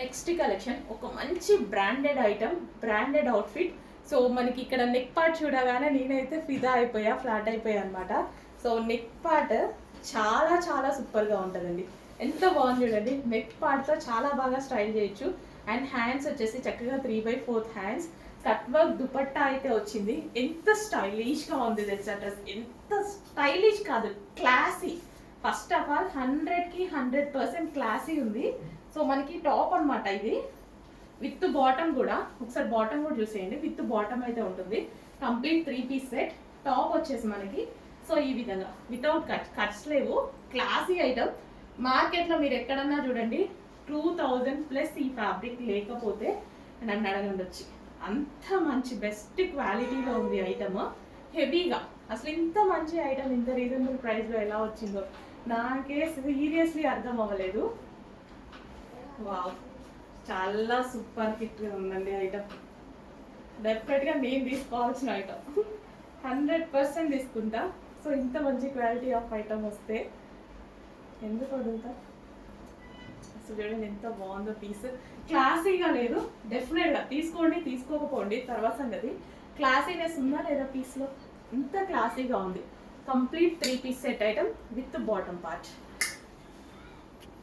Next collection ఒక మంచి branded item, branded outfit. So మనకి ఇక్కడ నెక్ పార్ట్ చూడగానే నేనైతే ఫిదా అయిపోయా, ఫ్లాట్ అయిపోయా అనమాట. సో నెక్ పార్ట్ చాలా చాలా సూపర్గా ఉంటుందండి. ఎంత బాగుంది చూడండి. నెక్ పార్ట్తో చాలా బాగా స్టైల్ చేయొచ్చు. అండ్ హ్యాండ్స్ వచ్చేసి చక్కగా 3/4 హ్యాండ్స్. కట్ వర్క్ దుపట్టా అయితే వచ్చింది. ఎంత స్టైలిష్గా ఉంది తెలుసా డ్రెస్. ఎంత స్టైలిష్ కాదు, క్లాసీ. ఫస్ట్ ఆఫ్ ఆల్ 100కి 100% క్లాసీ ఉంది. సో మనకి టాప్ అనమాట ఇది, విత్ బాటమ్ కూడా. ఒకసారి బాటమ్ కూడా చూసేయండి. విత్ బాటమ్ అయితే ఉంటుంది. Complete 3 piece set. టాప్ వచ్చేసి మనకి సో ఈ విధంగా వితౌట్ కట్స్ లేవు. Classy item. మార్కెట్లో మీరు ఎక్కడన్నా చూడండి 2000+ ఈ ఫ్యాబ్రిక్ లేకపోతే నన్ను అడగండి వచ్చి. అంత మంచి బెస్ట్ క్వాలిటీలో ఉంది ఐటమ్. హెవీగా అసలు ఇంత మంచి ఐటమ్ ఇంత రీజనబుల్ ప్రైస్లో ఎలా వచ్చిందో నాకే సీరియస్లీ అర్థం అవ్వలేదు. వావ్, చాలా సూపర్ హిట్గా ఉందండి ఐటమ్. డెఫినెట్గా నేను తీసుకోవాల్సిన ఐటమ్. 100% తీసుకుంటా. సో ఇంత మంచి క్వాలిటీ ఆఫ్ ఐటమ్ వస్తే ఎందుకు వదులుతా. అసలు చూడండి ఎంత బాగుందో పీస్. క్లాసీగా లేదు. డెఫినెట్గా తీసుకోండి, తీసుకోకపోండి తర్వాత సంగతి. క్లాసీనెస్ ఉందా లేదా పీస్లో? ఇంత క్లాసీగా ఉంది. Complete 3 piece set item with bottom part.